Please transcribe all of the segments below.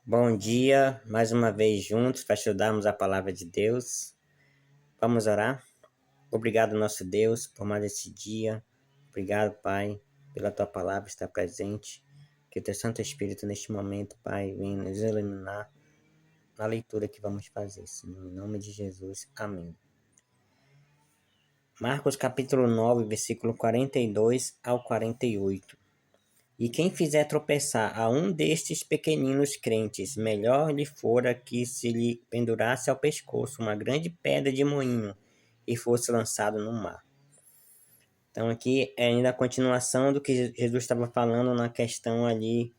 Bom dia, mais uma vez juntos para estudarmos a palavra de Deus. Vamos orar? Obrigado, nosso Deus, por mais esse dia. Obrigado, Pai, pela tua palavra estar presente. Que o teu Santo Espírito neste momento, Pai, venha nos iluminar na leitura que vamos fazer, Senhor. Em nome de Jesus, amém. Marcos capítulo 9, versículo 42 ao 48. E quem fizer tropeçar a um destes pequeninos crentes, melhor lhe fora que se lhe pendurasse ao pescoço uma grande pedra de moinho e fosse lançado no mar. Então aqui é ainda a continuação do que Jesus estava falando na questão ali,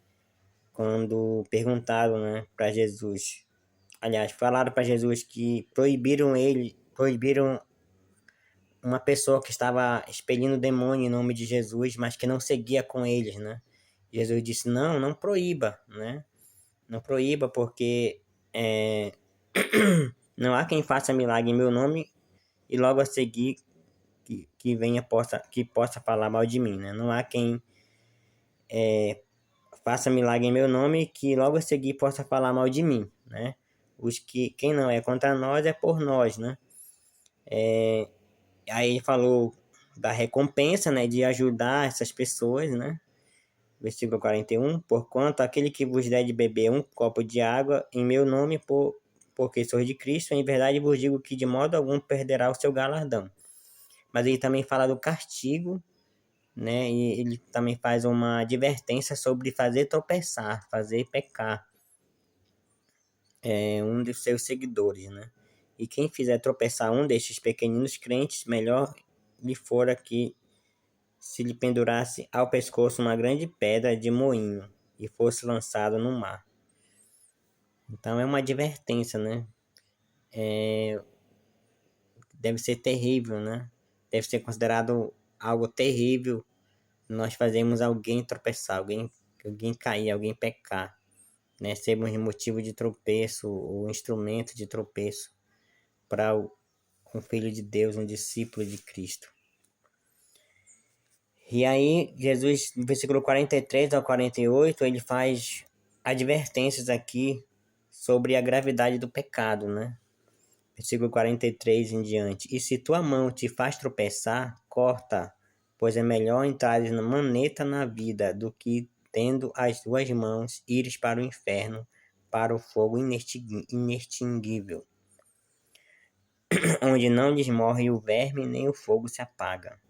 quando perguntaram, né, para Jesus. Aliás, falaram para Jesus que proibiram uma pessoa que estava expelindo demônio em nome de Jesus, mas que não seguia com eles, né? Jesus disse, não proíba, né? Não proíba, porque não há quem faça milagre em meu nome e logo a seguir que possa falar mal de mim, né? Não há quem faça milagre em meu nome que logo a seguir possa falar mal de mim, né? Quem não é contra nós é por nós, né? Aí ele falou da recompensa, né? De ajudar essas pessoas, né? Versículo 41, porquanto aquele que vos der de beber um copo de água em meu nome, porque sois de Cristo, em verdade vos digo que de modo algum perderá o seu galardão. Mas ele também fala do castigo, né? E ele também faz uma advertência sobre fazer tropeçar, fazer pecar um dos seus seguidores, né? E quem fizer tropeçar um destes pequeninos crentes, melhor lhe fora que se lhe pendurasse ao pescoço uma grande pedra de moinho e fosse lançado no mar. Então é uma advertência, né? Deve ser terrível, né? Deve ser considerado algo terrível nós fazemos alguém tropeçar, alguém cair, alguém pecar, né? Sermos motivo de tropeço, ou instrumento de tropeço para um filho de Deus, um discípulo de Cristo. E aí, Jesus, no versículo 43 ao 48, ele faz advertências aqui sobre a gravidade do pecado, né? Versículo 43 em diante. E se tua mão te faz tropeçar, corta, pois é melhor entrares na maneta na vida do que, tendo as duas mãos, ires para o inferno, para o fogo inextinguível, onde não lhes morre o verme nem o fogo se apaga.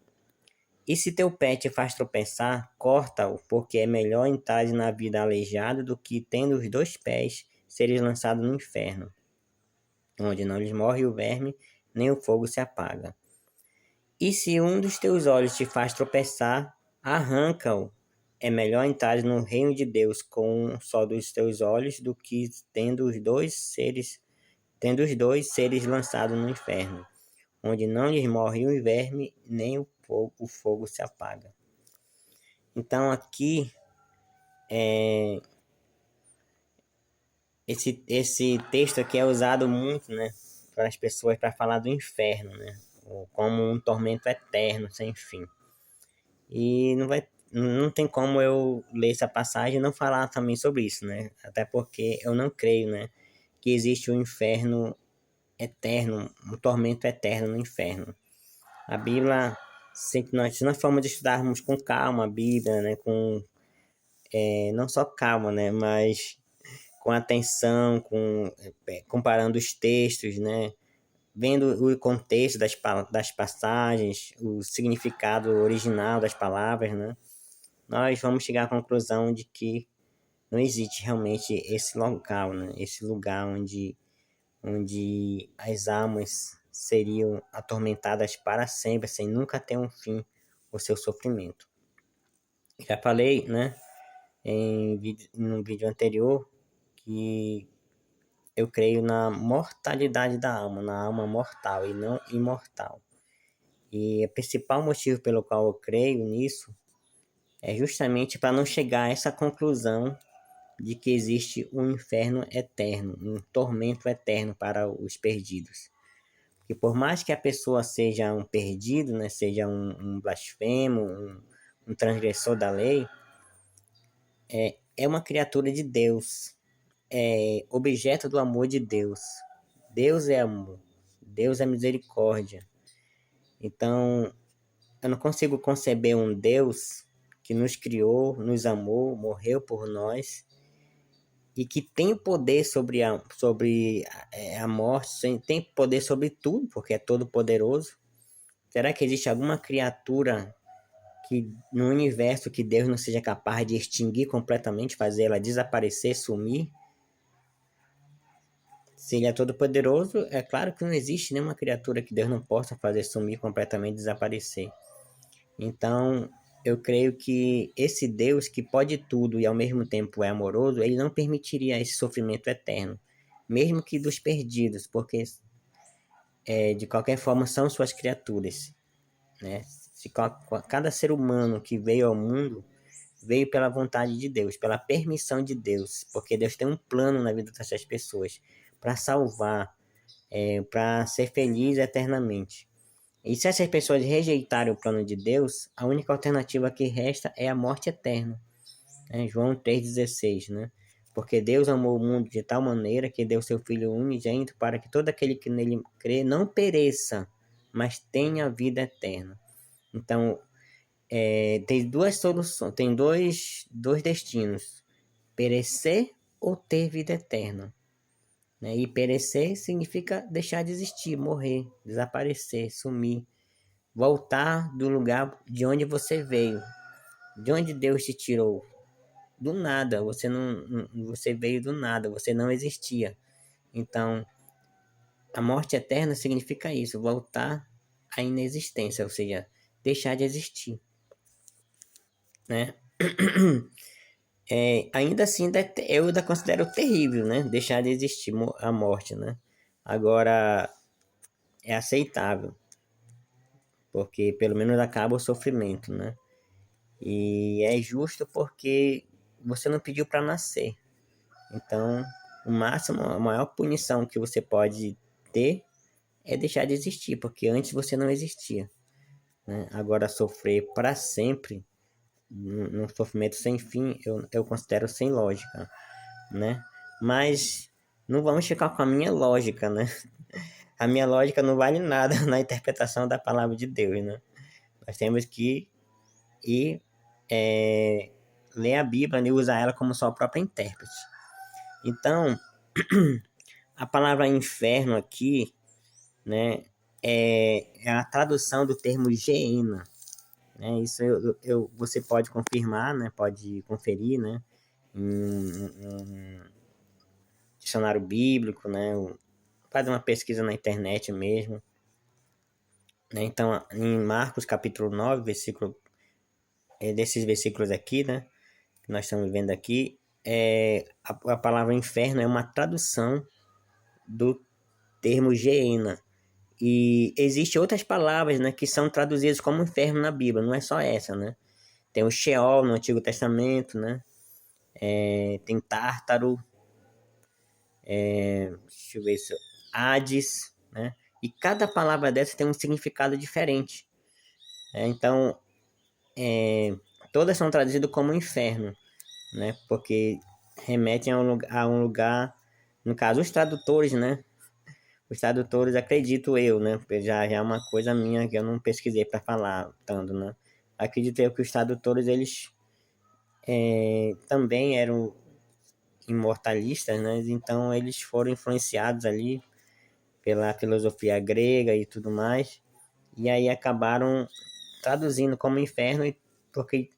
E se teu pé te faz tropeçar, corta-o, porque é melhor entrares na vida aleijado do que, tendo os dois pés, seres lançado no inferno, onde não lhes morre o verme, nem o fogo se apaga. E se um dos teus olhos te faz tropeçar, arranca-o. É melhor entrares no reino de Deus com um só dos teus olhos do que tendo os dois seres lançados no inferno, onde não lhes morre o verme, nem o fogo se apaga. Então aqui esse texto aqui é usado muito, né, para as pessoas para falar do inferno, né, como um tormento eterno sem fim. E não tem como eu ler essa passagem e não falar também sobre isso, né? Até porque eu não creio, né, que existe um inferno eterno, um tormento eterno no inferno. A Bíblia, se nós formos estudarmos com calma a Bíblia, né, não só calma, né, mas com atenção, comparando os textos, né, vendo o contexto das passagens, o significado original das palavras, né, nós vamos chegar à conclusão de que não existe realmente esse local, né, esse lugar onde as almas seriam atormentadas para sempre, sem nunca ter um fim o seu sofrimento. Já falei, né, no vídeo anterior, que eu creio na mortalidade da alma, na alma mortal e não imortal. E o principal motivo pelo qual eu creio nisso é justamente para não chegar a essa conclusão de que existe um inferno eterno, um tormento eterno para os perdidos. Porque por mais que a pessoa seja um perdido, né, seja um blasfemo, um transgressor da lei, é uma criatura de Deus. é objeto do amor de Deus. Deus é amor. Deus é misericórdia. Então, eu não consigo conceber um Deus que nos criou, nos amou, morreu por nós e que tem poder sobre a morte, tem poder sobre tudo, porque é todo poderoso. Será que existe alguma criatura que no universo que Deus não seja capaz de extinguir completamente, fazer ela desaparecer, sumir? Se ele é todo poderoso, é claro que não existe nenhuma criatura que Deus não possa fazer sumir completamente, desaparecer. Então, eu creio que esse Deus que pode tudo e ao mesmo tempo é amoroso, ele não permitiria esse sofrimento eterno, mesmo que dos perdidos, porque de qualquer forma são suas criaturas, né? Se cada ser humano que veio ao mundo veio pela vontade de Deus, pela permissão de Deus, porque Deus tem um plano na vida dessas pessoas para salvar, para ser feliz eternamente. E se essas pessoas rejeitarem o plano de Deus, a única alternativa que resta é a morte eterna. João 3,16, né? Porque Deus amou o mundo de tal maneira que deu seu Filho unigênito para que todo aquele que nele crê não pereça, mas tenha vida eterna. Então, tem duas soluções, tem dois destinos: perecer ou ter vida eterna. Né? E perecer significa deixar de existir, morrer, desaparecer, sumir, voltar do lugar de onde você veio, de onde Deus te tirou. Do nada, você veio do nada, você não existia. Então, a morte eterna significa isso, voltar à inexistência, ou seja, deixar de existir, né? Ainda assim, eu ainda considero terrível, né? Deixar de existir a morte, né? Agora, é aceitável, porque pelo menos acaba o sofrimento, né? E é justo porque você não pediu para nascer. Então, o máximo, a maior punição que você pode ter é deixar de existir, porque antes você não existia, né? Agora, sofrer para sempre, num sofrimento sem fim, eu considero sem lógica, né? Mas não vamos ficar com a minha lógica, né? A minha lógica não vale nada na interpretação da palavra de Deus, né? Nós temos que ir ler a Bíblia e usar ela como sua própria intérprete. Então, a palavra inferno aqui, né, é a tradução do termo Geena. Né? Isso você pode confirmar, né, pode conferir, né, em dicionário bíblico, né, fazer uma pesquisa na internet mesmo. Né? Então, em Marcos capítulo 9, desses versículos aqui, né, que nós estamos vendo aqui, a palavra inferno é uma tradução do termo Geena. E existem outras palavras, né, que são traduzidas como inferno na Bíblia, não é só essa, né? Tem o Sheol no Antigo Testamento, né? Tem Tártaro, deixa eu ver isso, Hades, né? E cada palavra dessa tem um significado diferente. Então, todas são traduzidas como inferno, né? Porque remetem a um lugar, no caso, os tradutores, né? Os tradutores, acredito eu, né? Já é uma coisa minha que eu não pesquisei para falar tanto, né? Acredito eu que os tradutores, eles também eram imortalistas, né? Então eles foram influenciados ali pela filosofia grega e tudo mais, e aí acabaram traduzindo como inferno porque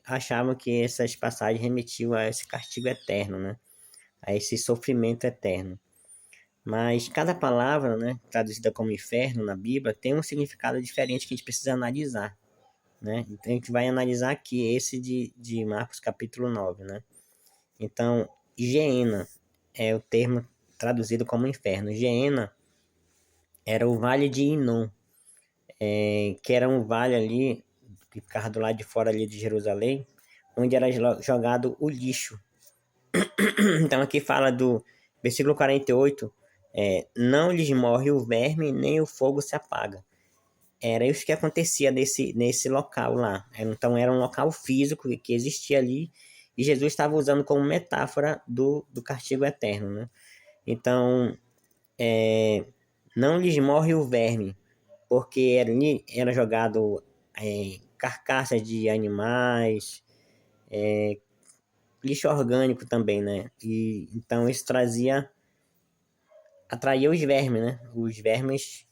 achavam que essas passagens remetiam a esse castigo eterno, né? A esse sofrimento eterno. Mas cada palavra, né, traduzida como inferno na Bíblia, tem um significado diferente que a gente precisa analisar, né? Então a gente vai analisar aqui esse de Marcos capítulo 9, né? Então, Geena é o termo traduzido como inferno. Geena era o vale de Inom, que era um vale ali, que ficava do lado de fora ali de Jerusalém, onde era jogado o lixo. Então aqui fala do versículo 48, não lhes morre o verme, nem o fogo se apaga. Era isso que acontecia nesse local lá. Então era um local físico que existia ali, E Jesus estava usando como metáfora do castigo eterno, né? Então, não lhes morre o verme, porque era jogado carcaças de animais, lixo orgânico também, né? E então isso atraía os vermes, né? Os vermes,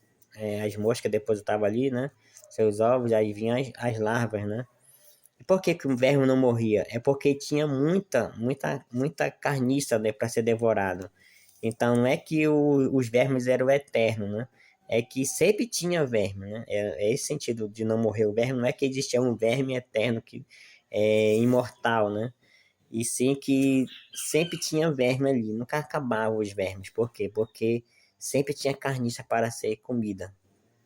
as moscas depositavam ali, né? Seus ovos, aí vinham as larvas, né? E por que o verme não morria? É porque tinha muita carniça, né, para ser devorado. Então não é que os vermes eram eternos, né? É que sempre tinha verme, né? É esse sentido de não morrer o verme, não é que existia um verme eterno que é imortal, né? E sim que sempre tinha verme ali, nunca acabava os vermes. Por quê? Porque sempre tinha carniça para ser comida,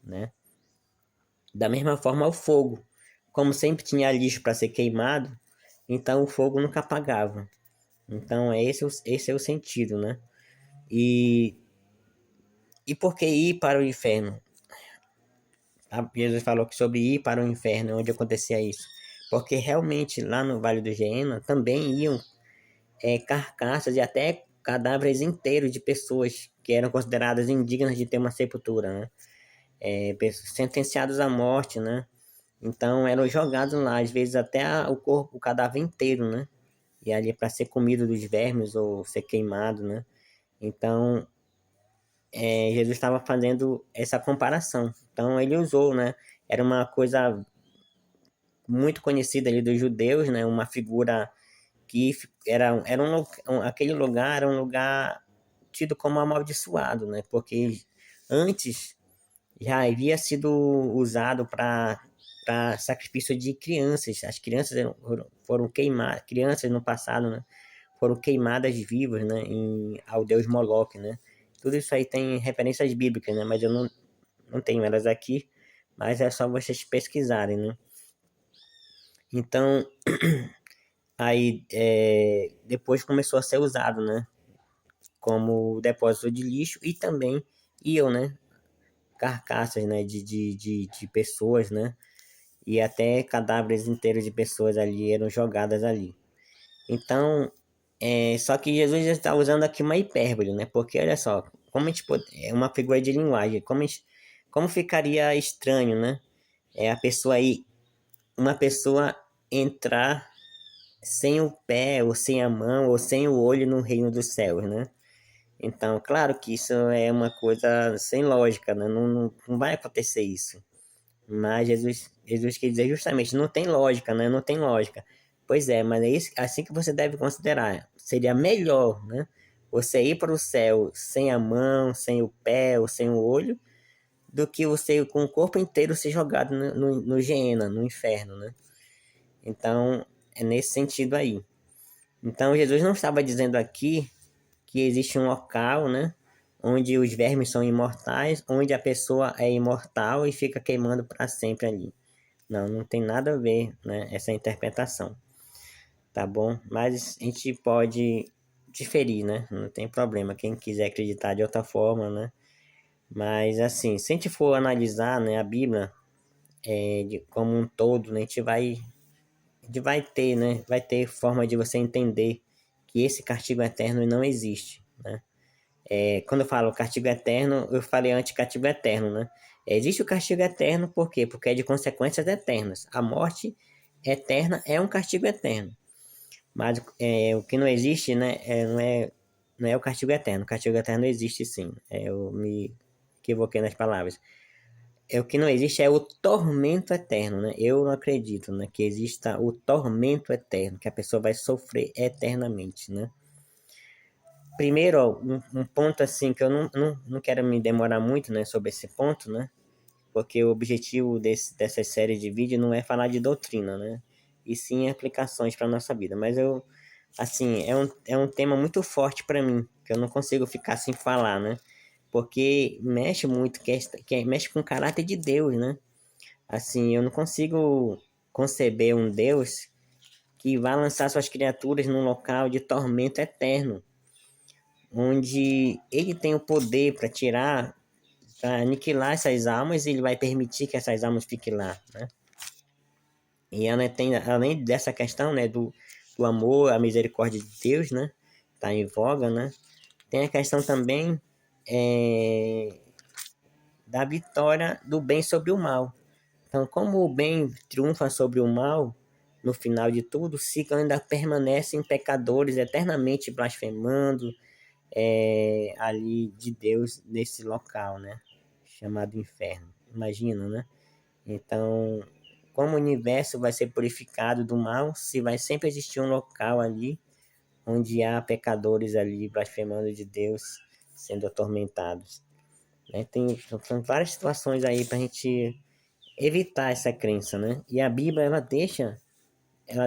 né? Da mesma forma o fogo. Como sempre tinha lixo para ser queimado, então o fogo nunca apagava. Então esse é o sentido, né? E, e por que ir para o inferno? Jesus falou que sobre ir para o inferno, onde acontecia isso. Porque realmente lá no Vale do Geena também iam carcaças e até cadáveres inteiros de pessoas que eram consideradas indignas de ter uma sepultura, né? Sentenciados à morte, né? Então eram jogados lá, às vezes até o corpo, o cadáver inteiro, né? E ali para ser comido dos vermes ou ser queimado, né? Então Jesus estava fazendo essa comparação. Então ele usou, né? Era uma coisa muito conhecida ali dos judeus, né? Uma figura que aquele lugar era um lugar tido como amaldiçoado, né? Porque antes já havia sido usado para sacrifício de crianças. As crianças foram queimadas, crianças no passado, né? Foram queimadas vivas, né? Ao deus Moloque, né? Tudo isso aí tem referências bíblicas, né? Mas eu não tenho elas aqui, mas é só vocês pesquisarem, né? Então, aí depois começou a ser usado, né? Como depósito de lixo e também iam, né? Carcaças, né? De pessoas, né? E até cadáveres inteiros de pessoas ali eram jogadas ali. Então, só que Jesus já está usando aqui uma hipérbole, né? Porque olha só, como a gente pode, é uma figura de linguagem, como ficaria estranho, né? A pessoa aí, uma pessoa entrar sem o pé, ou sem a mão, ou sem o olho no reino dos céus, né? Então, claro que isso é uma coisa sem lógica, né? Não vai acontecer isso. Mas Jesus quer dizer justamente, não tem lógica, né? Não tem lógica. Pois é, mas é isso, assim que você deve considerar. Seria melhor, né? Você ir para o céu sem a mão, sem o pé ou sem o olho, do que você com o corpo inteiro ser jogado no Geena, no inferno, né? Então, é nesse sentido aí. Então, Jesus não estava dizendo aqui que existe um local, né? Onde os vermes são imortais, onde a pessoa é imortal e fica queimando para sempre ali. Não tem nada a ver, né? Essa interpretação, tá bom? Mas a gente pode diferir, né? Não tem problema. Quem quiser acreditar de outra forma, né? Mas assim, se a gente for analisar, né, a Bíblia como um todo, né, a gente vai ter, né? Vai ter forma de você entender que esse castigo eterno não existe, né? Quando eu falo castigo eterno, eu falei antes castigo eterno, né? Existe o castigo eterno, por quê? Porque é de consequências eternas. A morte eterna é um castigo eterno. Mas o que não existe, né? Não é o castigo eterno. O castigo eterno existe sim. Eu me equivoquei nas palavras. O que não existe é o tormento eterno, né? Eu não acredito, né, que exista o tormento eterno, que a pessoa vai sofrer eternamente, né? Primeiro, ó, um ponto assim que eu não quero me demorar muito, né, sobre esse ponto, né? Porque o objetivo dessa série de vídeo não é falar de doutrina, né? E sim aplicações para nossa vida. Mas assim, é um tema muito forte para mim, que eu não consigo ficar sem falar, né? Porque mexe muito, mexe com o caráter de Deus, né? Assim, eu não consigo conceber um Deus que vai lançar suas criaturas num local de tormento eterno, onde ele tem o poder para tirar, para aniquilar essas almas, e ele vai permitir que essas almas fiquem lá, né? E ela tem, além dessa questão, né, do amor, a misericórdia de Deus, né? Tá em voga, né? Tem a questão também da vitória do bem sobre o mal. Então, como o bem triunfa sobre o mal, no final de tudo, se ainda permanecem pecadores eternamente blasfemando ali de Deus nesse local, né? Chamado inferno. Imagina, né? Então, como o universo vai ser purificado do mal, se vai sempre existir um local ali onde há pecadores ali blasfemando de Deus, sendo atormentados. Né? Tem várias situações aí para a gente evitar essa crença, né? E a Bíblia ela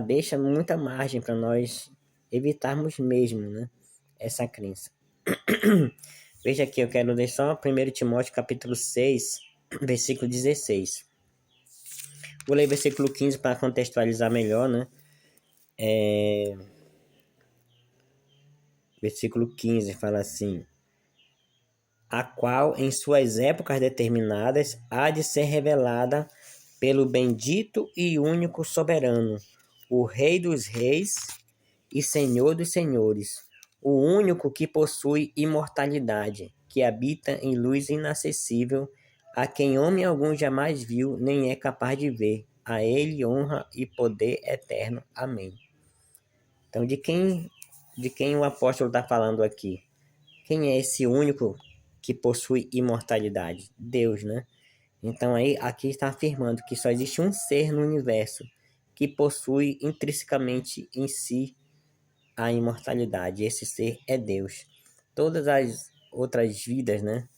deixa muita margem para nós evitarmos mesmo, né? Essa crença. Veja aqui, eu quero ler só 1 Timóteo capítulo 6, versículo 16. Vou ler versículo 15 para contextualizar melhor, né? Versículo 15 fala assim: a qual em suas épocas determinadas há de ser revelada pelo bendito e único soberano, o Rei dos reis e Senhor dos senhores, o único que possui imortalidade, que habita em luz inacessível, a quem homem algum jamais viu, nem é capaz de ver. A ele honra e poder eterno. Amém. Então, de quem o apóstolo está falando aqui? Quem é esse único que possui imortalidade? Deus, né? Então aí aqui está afirmando que só existe um ser no universo que possui intrinsecamente em si a imortalidade. Esse ser é Deus. Todas as outras vidas, né?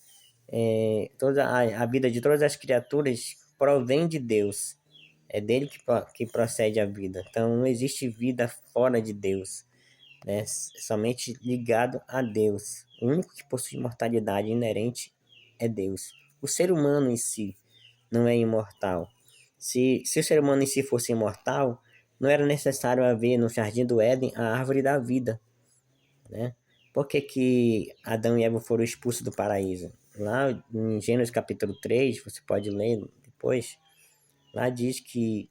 Toda a vida de todas as criaturas provém de Deus. É dele que procede a vida. Então não existe vida fora de Deus, né? Somente ligado a Deus. O único que possui imortalidade inerente é Deus. O ser humano em si não é imortal. Se o ser humano em si fosse imortal, não era necessário haver no Jardim do Éden a árvore da vida, né? Por que Adão e Eva foram expulsos do paraíso? Lá em Gênesis capítulo 3, você pode ler depois, lá diz que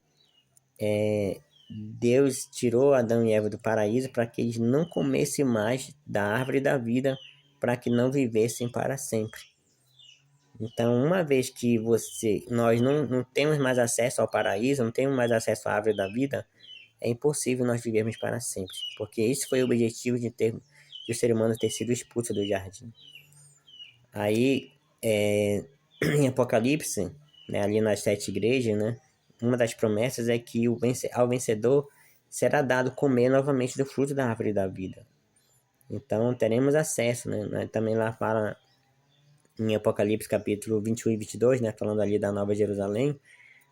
Deus tirou Adão e Eva do paraíso para que eles não comessem mais da árvore da vida, para que não vivessem para sempre. Então, uma vez que nós não temos mais acesso ao paraíso, não temos mais acesso à árvore da vida, é impossível nós vivermos para sempre, porque esse foi o objetivo de o ser humano ter sido expulso do jardim. Aí, em Apocalipse, né, ali nas 7 igrejas, né, uma das promessas é que ao vencedor será dado comer novamente do fruto da árvore da vida. Então, teremos acesso, né? Também lá fala em Apocalipse capítulo 21 e 22, né, falando ali da Nova Jerusalém,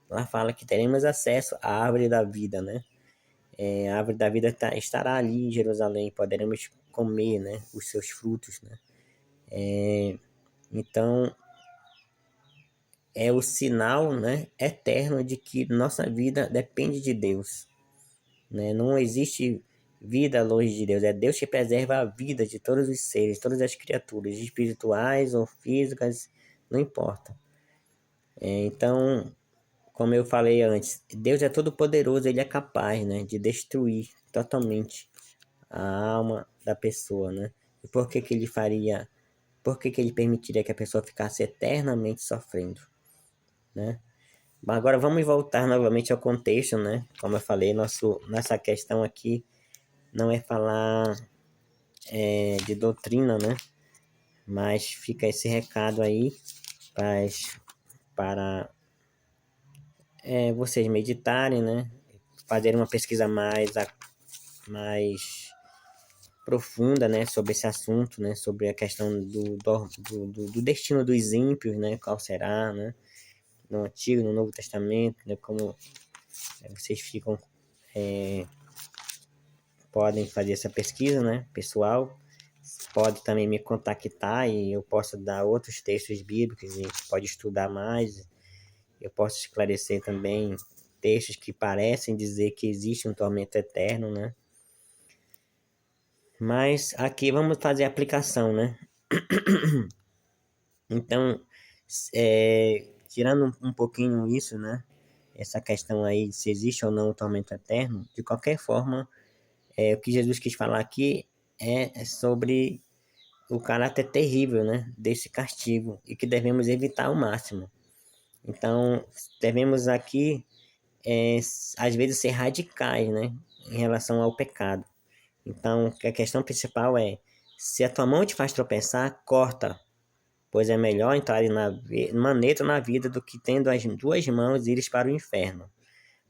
lá fala que teremos acesso à árvore da vida, né? A árvore da vida estará ali em Jerusalém, poderemos comer, né, os seus frutos, né? Então, é o sinal, né, eterno de que nossa vida depende de Deus, né? Não existe vida longe de Deus, é Deus que preserva a vida de todos os seres, todas as criaturas, espirituais ou físicas, não importa. Então, como eu falei antes, Deus é todo poderoso, ele é capaz, né, de destruir totalmente a alma da pessoa, né? E por que ele permitiria que a pessoa ficasse eternamente sofrendo, né? Mas agora vamos voltar novamente ao contexto, né? Como eu falei, nossa questão aqui não é falar de doutrina, né? Mas fica esse recado aí para vocês meditarem, né? Fazerem uma pesquisa mais profunda, né, sobre esse assunto, né, sobre a questão do destino dos ímpios, né, qual será, né, no Antigo, no Novo Testamento, né, como vocês podem fazer essa pesquisa, né, pessoal, pode também me contactar e eu posso dar outros textos bíblicos e pode estudar mais, eu posso esclarecer também textos que parecem dizer que existe um tormento eterno, né, mas aqui vamos fazer a aplicação, né? Então, tirando um pouquinho isso, né? Essa questão aí de se existe ou não o tormento eterno, de qualquer forma, O que Jesus quis falar aqui é sobre o caráter terrível, né, desse castigo e que devemos evitar ao máximo. Então, devemos aqui, às vezes, ser radicais, né, em relação ao pecado. Então, a questão principal é: se a tua mão te faz tropeçar, corta, pois é melhor entrar na maneta na vida do que tendo as duas mãos ires para o inferno,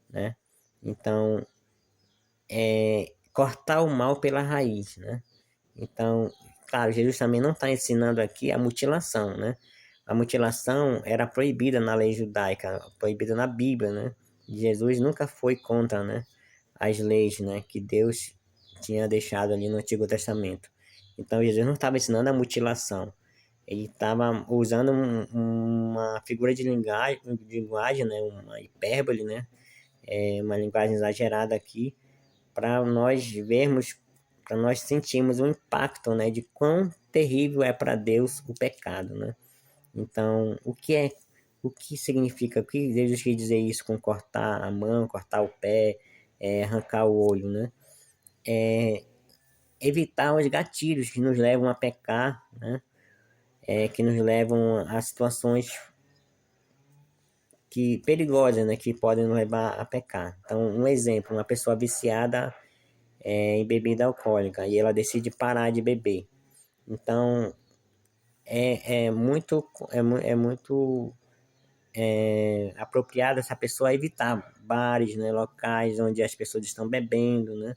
né? Então, cortar o mal pela raiz, né? Então, claro, Jesus também não está ensinando aqui a mutilação, né? A mutilação era proibida na lei judaica, proibida na Bíblia, né? Jesus nunca foi contra, né, as leis, né, que Deus tinha deixado ali no Antigo Testamento. Então, Jesus não estava ensinando a mutilação. Ele estava usando uma figura de linguagem, né, uma hipérbole, né, uma linguagem exagerada aqui, para nós vermos, para nós sentirmos o impacto, né, de quão terrível é para Deus o pecado, né? Então, o que significa, o que Jesus quer dizer isso com cortar a mão, cortar o pé, arrancar o olho, né? Evitar os gatilhos que nos levam a pecar, né? Que nos levam a situações perigosas, né? Que podem nos levar a pecar. Então, um exemplo, uma pessoa viciada em bebida alcoólica e ela decide parar de beber. Então, é muito apropriado essa pessoa evitar bares, né, locais onde as pessoas estão bebendo, né?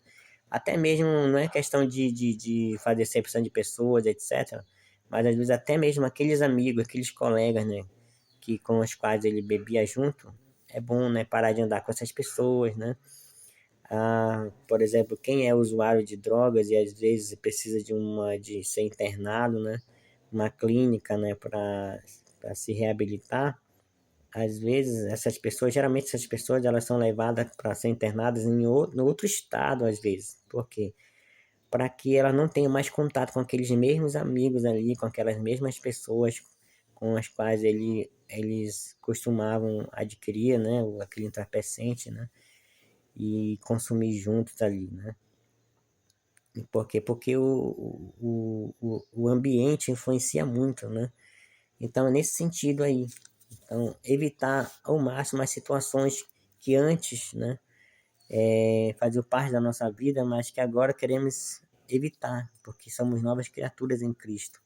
Até mesmo não é questão de fazer acepção de pessoas, etc. Mas às vezes até mesmo aqueles amigos, aqueles colegas, né, que com os quais ele bebia junto, é bom, né, parar de andar com essas pessoas, né? Por exemplo, quem é usuário de drogas e às vezes precisa de ser internado, né, uma clínica, né, para se reabilitar. Às vezes geralmente essas pessoas, elas são levadas para ser internadas no outro estado, às vezes. Por quê? Para que ela não tenha mais contato com aqueles mesmos amigos ali, com aquelas mesmas pessoas com as quais eles costumavam adquirir, né, aquele entorpecente, né, e consumir juntos ali, né. E por quê? Porque o ambiente influencia muito, né. Então, é nesse sentido aí. Então, evitar ao máximo as situações que antes, né, faziam parte da nossa vida, mas que agora queremos evitar, porque somos novas criaturas em Cristo.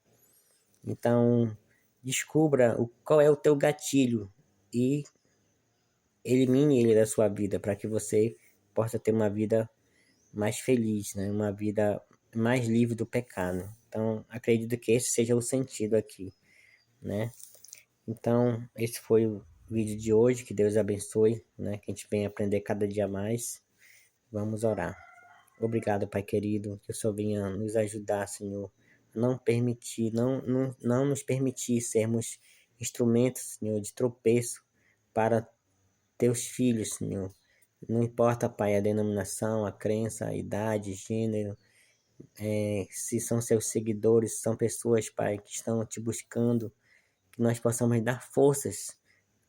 Então, descubra qual é o teu gatilho e elimine ele da sua vida, para que você possa ter uma vida mais feliz, né? Uma vida mais livre do pecado. Então, acredito que esse seja o sentido aqui, né? Então, esse foi o vídeo de hoje. Que Deus abençoe, né? Que a gente venha aprender cada dia mais. Vamos orar. Obrigado, Pai querido, que o Senhor venha nos ajudar, Senhor. Não nos permitir sermos instrumentos, Senhor, de tropeço para teus filhos, Senhor. Não importa, Pai, a denominação, a crença, a idade, gênero, se são seus seguidores, são pessoas, Pai, que estão te buscando, que nós possamos dar forças.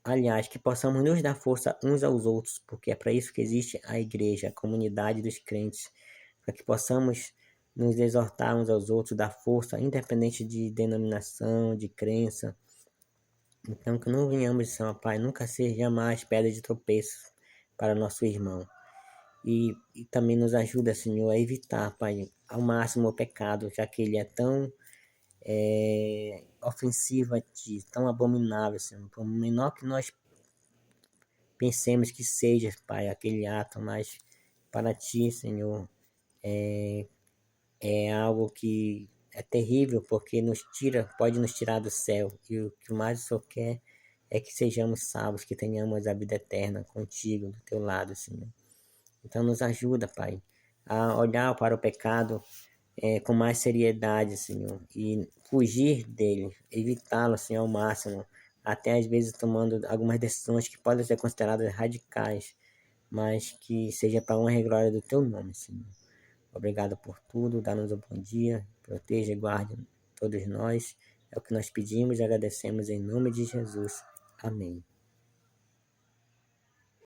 Aliás, que possamos nos dar força uns aos outros, porque é para isso que existe a igreja, a comunidade dos crentes, para que possamos nos exortar uns aos outros, dar força, independente de denominação, de crença. Então, que não venhamos, Senhor Pai, nunca ser jamais pedra de tropeço para nosso irmão. E também nos ajuda, Senhor, a evitar, Pai, ao máximo o pecado, já que ele é tão ofensivo a Ti, tão abominável, Senhor. Por menor que nós pensemos que seja, Pai, aquele ato, mas para Ti, Senhor, é algo que é terrível, porque pode nos tirar do céu. E o que mais o Senhor quer é que sejamos salvos, que tenhamos a vida eterna contigo, do Teu lado, Senhor. Então nos ajuda, Pai, a olhar para o pecado com mais seriedade, Senhor, e fugir dele, evitá-lo, Senhor, ao máximo, até às vezes tomando algumas decisões que podem ser consideradas radicais, mas que seja para a honra e glória do Teu nome, Senhor. Obrigado por tudo, dá-nos um bom dia, proteja e guarde todos nós. É o que nós pedimos e agradecemos em nome de Jesus. Amém.